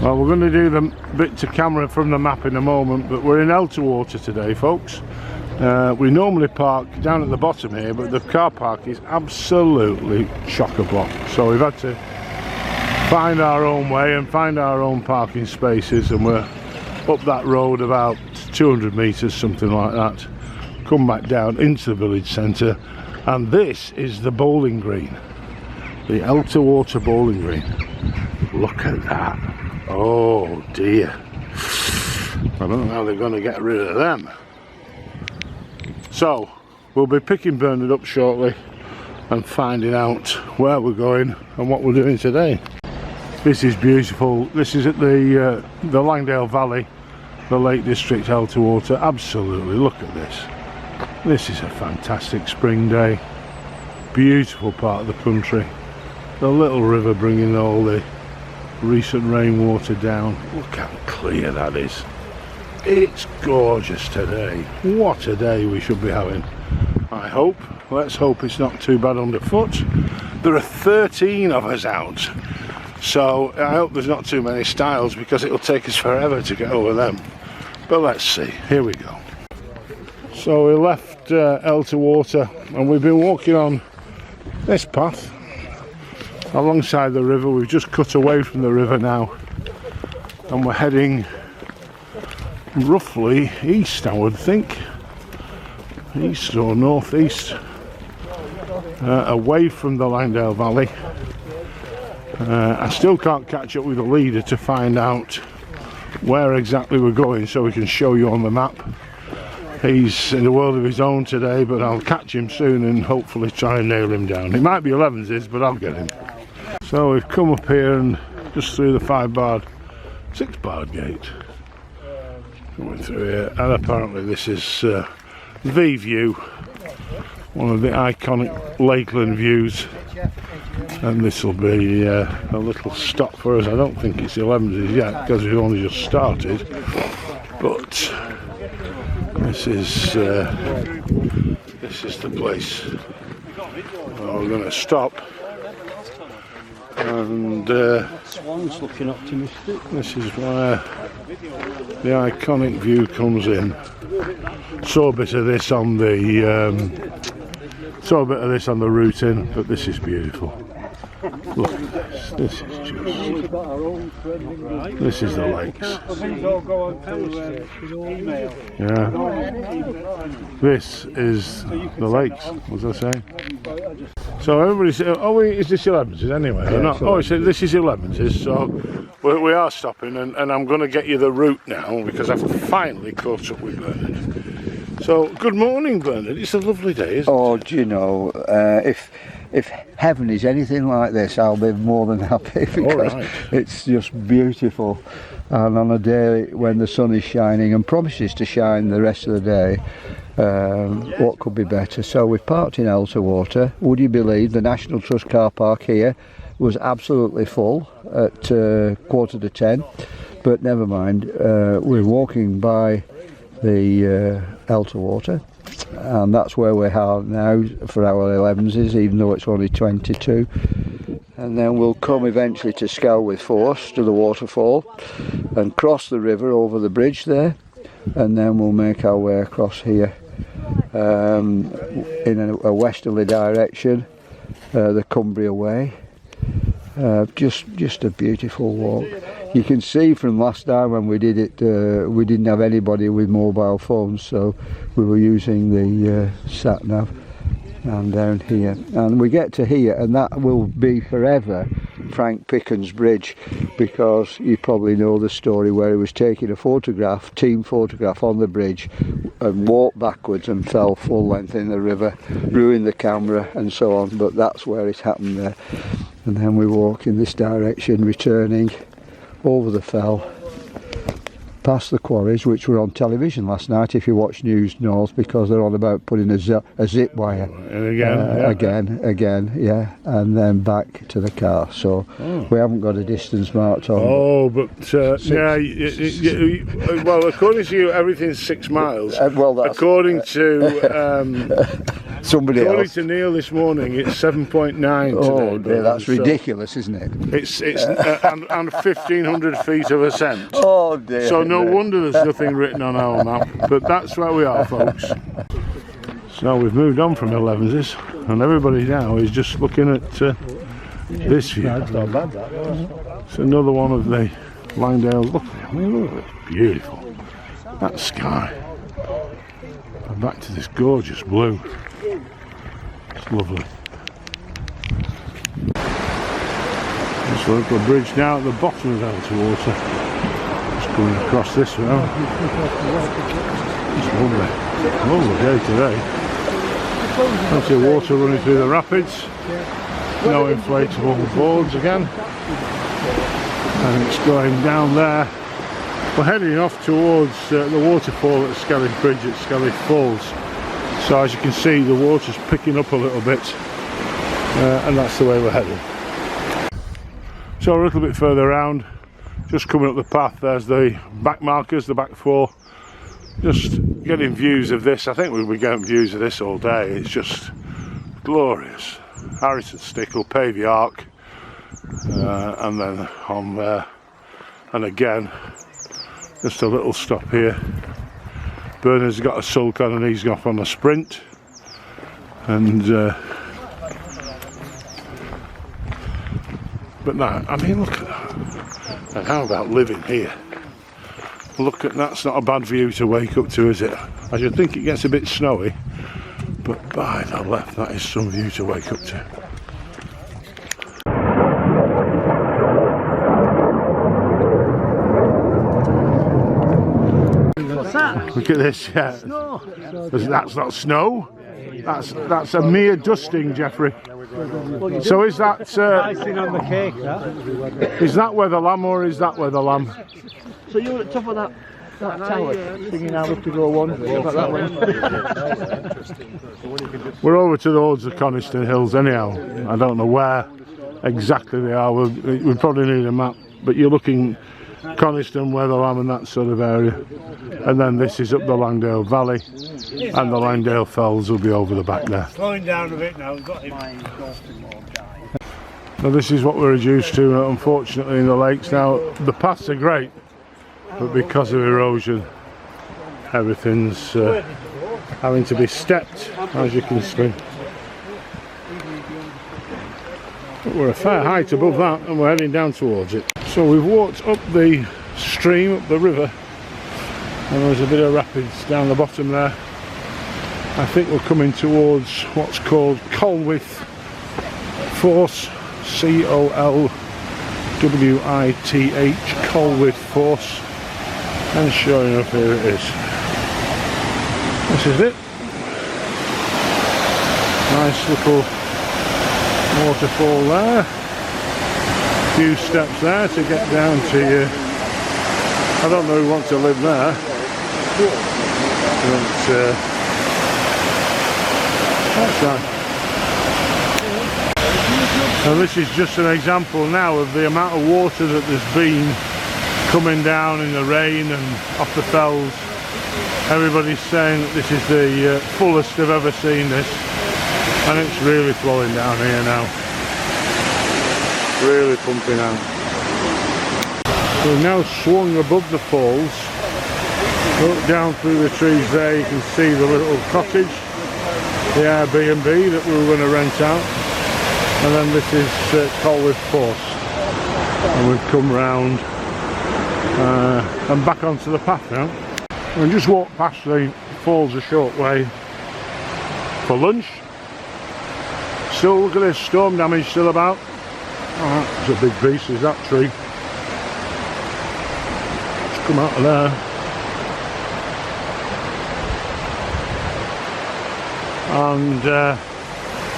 Well, we're going to do the bit to camera from the map in a moment, but we're in Elterwater today, folks. We normally park down at the bottom here, but the car park is absolutely chock-a-block. So we've had to find our own way and find our own parking spaces, and we're up that road about 200 metres, something like that. Come back down into the village centre, and this is the bowling green. The Elterwater bowling green. Look at that. Oh dear. I don't know how they're going to get rid of them. So, we'll be picking Bernard up shortly and finding out where we're going and what we're doing today. This is beautiful. This is at the Langdale Valley, the Lake District, Elterwater. Absolutely, look at this. This is a fantastic spring day. Beautiful part of the country. The little river bringing all the recent rainwater down. Look how clear that is. It's gorgeous today. What a day we should be having. I hope. Let's hope it's not too bad underfoot. There are 13 of us out, so I hope there's not too many styles, because it'll take us forever to get over them. But let's see. Here we go. So we left Elterwater, and we've been walking on this path alongside the river. We've just cut away from the river now, and we're heading roughly east, I would think, east or northeast, away from the Langdale Valley. I still can't catch up with the leader to find out where exactly we're going, so we can show you on the map. He's in the world of his own today, but I'll catch him soon and hopefully try and nail him down. It might be 11s, but I'll get him. So we've come up here and just through the 6-barred gate. Going through here, and apparently this is the view, one of the iconic Lakeland views, and this will be a little stop for us. I don't think it's 11s yet, because we've only just started, but this is the place where we're going to stop. And Swan's looking optimistic. This is where the iconic view comes in. Saw a bit of this on the route in, but this is beautiful. Look at this. This is just. This is the lakes. Yeah. This is the lakes, was I saying? So everybody said, oh, is this 11s anyway? Yeah, not? Oh, so this is 11s, so we are stopping, and I'm going to get you the route now, because I've finally caught up with Bernard. So, good morning, Bernard. It's a lovely day, isn't it? Oh, do you know, if heaven is anything like this, I'll be more than happy, because it's just beautiful. And on a day when the sun is shining and promises to shine the rest of the day, what could be better? So we've parked in Elterwater. Would you believe the National Trust car park here was absolutely full at 9:45, but never mind. We're walking by the Elterwater, and that's where we are now for our 11s, even though it's only 22. And then we'll come eventually to Skelwith Force, to the waterfall, and cross the river over the bridge there, and then we'll make our way across here in a westerly direction, the Cumbria Way. Just a beautiful walk. You can see from last time when we did it, we didn't have anybody with mobile phones, so we were using the sat nav. And down here, and we get to here, and that will be forever Frank Pickens Bridge, because you probably know the story where he was taking a team photograph on the bridge, and walked backwards and fell full length in the river, ruined the camera and so on. But that's where it happened there. And then we walk in this direction, returning over the fell, past the quarries, which were on television last night if you watch News North, because they're on about putting a zip wire. And again, yeah, and then back to the car. So we haven't got a distance marked on. Oh, but well, according to you, everything's 6 miles. Well, that's, according to somebody According else. to Neil this morning, it's 7.9 today. Oh dear, that's So ridiculous, isn't it? It's and 1,500 feet of ascent. Oh dear. So no wonder there's nothing written on our map. But that's where we are, folks. So we've moved on from 11s, and everybody now is just looking at this view. It's another one of the Langdale. Look, I mean, look, it's beautiful. That sky. And back to this gorgeous blue. It's lovely. This local bridge now at the bottom of Elterwater. Just coming across this road. It's lovely. Lovely day today. Plenty of water running through the rapids. No inflatable boards again. And it's going down there. We're heading off towards the waterfall at Skelly Bridge at Skelly Falls. So as you can see, the water's picking up a little bit, and that's the way we're heading. So a little bit further around, just coming up the path, there's the back markers, the back four. Just getting views of this. I think we'll be getting views of this all day. It's just glorious. Harrison Stickle, Pavey Arc, and then on there, and again, just a little stop here. Bernard's got a sulk on and he's off on a sprint. And but no, I mean, look at that. And how about living here? Look at that's not a bad view to wake up to, is it? I should think it gets a bit snowy, but by the left, that is some view to wake up to. Look at this, yeah. That's not snow. That's a mere dusting, Jeffrey. So is that Icing on the cake, is that where the lamb, or is that where the lamb? So you're at the top of that tower, thinking I have to go one, that way. We're over to the Lords of Coniston Hills anyhow. I don't know where exactly they are. We probably need a map, but you're looking Coniston, Weatherlam and that sort of area. And then this is up the Langdale Valley, and the Langdale Fells will be over the back there. Slowing down a bit now, we've got him. Now this is what we're reduced to, unfortunately, in the lakes. Now the paths are great, but because of erosion, everything's having to be stepped, as you can see. But we're a fair height above that, and we're heading down towards it. So we've walked up the stream, up the river, and there's a bit of rapids down the bottom there. I think we're coming towards what's called Colwith Force, C-O-L-W-I-T-H, Colwith Force, and sure enough, here it is. This is it. Nice little waterfall there. Few steps there to get down to you. I don't know who wants to live there, but that's nice. And this is just an example now of the amount of water that there's been coming down in the rain and off the fells. Everybody's saying that this is the fullest they've ever seen this, and it's really flowing down here now. Really pumping out. We've now swung above the falls. Look down through the trees there, you can see the little cottage, the Airbnb that we were going to rent out. And then this is Colwith Force. And we've come round and back onto the path now. And just walked past the falls a short way for lunch. Still, look at this, storm damage still about. Oh, that's a big piece, is that tree. It's come out of there. And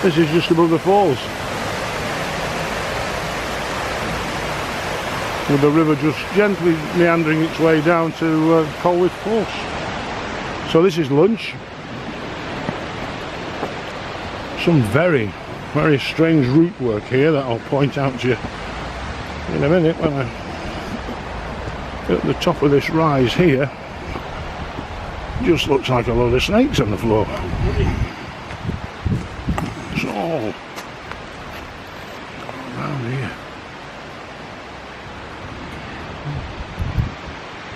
this is just above the falls. With the river just gently meandering its way down to Colwith Force. So this is lunch. Some very, very strange route work here that I'll point out to you in a minute when I'm at the top of this rise here. Just looks like a load of snakes on the floor.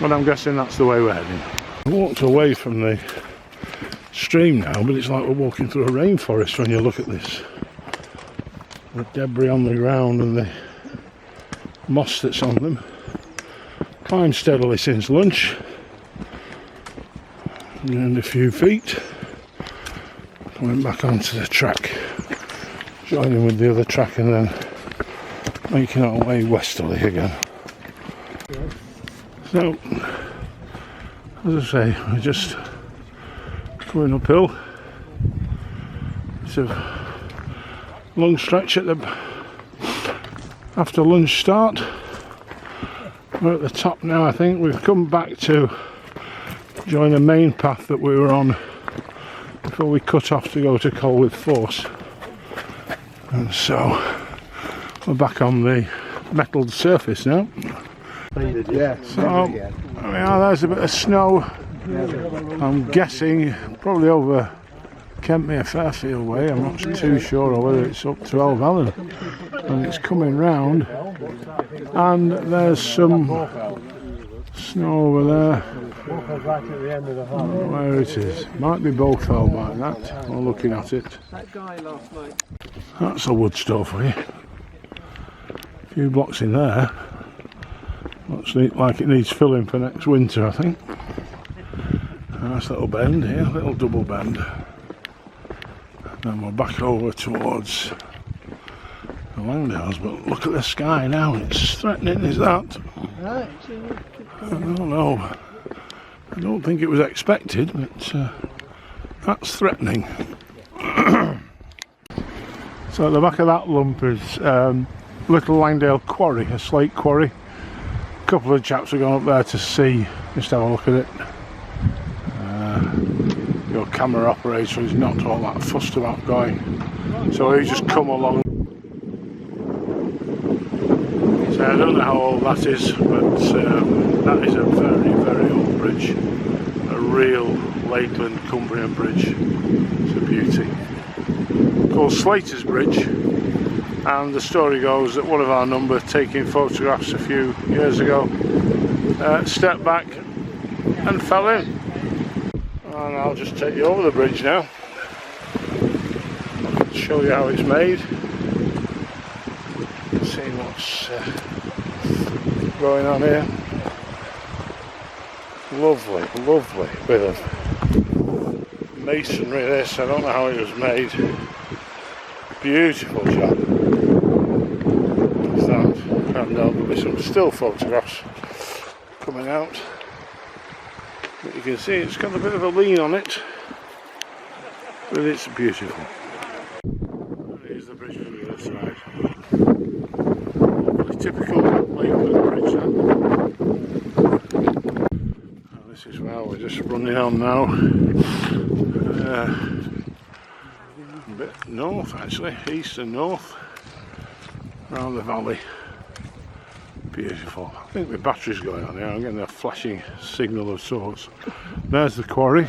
But I'm guessing that's the way we're heading. I walked away from the stream now, but it's like we're walking through a rainforest when you look at this. The debris on the ground and the moss that's on them. Climbed steadily since lunch. And a few feet. Went back onto the track. Joining with the other track and then making our way westerly again. So, as I say, we're just going uphill. It's a long stretch at the after lunch start. We're at the top now. I think we've come back to join the main path that we were on before we cut off to go to Colwith Force, and so we're back on the metalled surface now. Yeah. So there's a bit of snow. I'm guessing probably over Kentmere Fairfield way. I'm not too sure whether it's up to Old Allen. And it's coming round, and there's some snow over there. Where it is. Might be Beaufort by that, or looking at it. That's a wood store for you. A few blocks in there. Looks like it needs filling for next winter, I think. Nice little bend here, little double bend. And then we're back over towards the Langdales, but look at the sky now, it's threatening, is that? I don't know. I don't think it was expected, but that's threatening. So at the back of that lump is Little Langdale Quarry, a slate quarry. A couple of chaps have gone up there to see, just have a look at it. Your camera operator is not all that fussed about going, so he just come along. So I don't know how old that is, but that is a very, very old bridge. A real Lakeland Cumbrian bridge. It's a beauty. Called Slater's Bridge, and the story goes that one of our number, taking photographs a few years ago, stepped back and fell in. And I'll just take you over the bridge now, show you how it's made, see what's going on here. Lovely, lovely bit of masonry this, I don't know how it was made. Beautiful job. What's that? And there'll be some still photographs coming out. But you can see it's got a bit of a lean on it, but it's beautiful. Here's the bridge from the other side. A typical Lakeland bridge then. This is where we're just running on now. A bit north actually, east and north, around the valley. Beautiful. I think the battery's going on here. I'm getting a flashing signal of sorts. There's the quarry.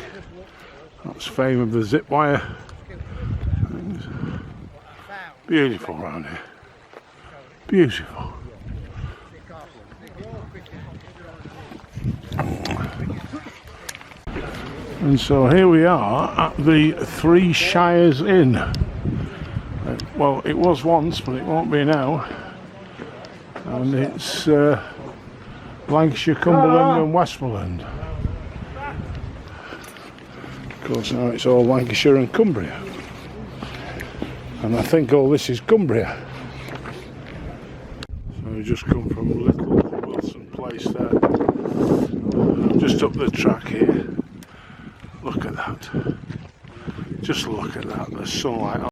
That's fame of the zip wire. Beautiful around here. Beautiful. And so here we are at the Three Shires Inn. Well, it was once, but it won't be now. And it's Lancashire, Cumberland and Westmoreland. Of course now it's all Lancashire and Cumbria. And I think all this is Cumbria. So we just come from Little Wilson Place there. Just up the track here. Look at that. Just look at that, the sunlight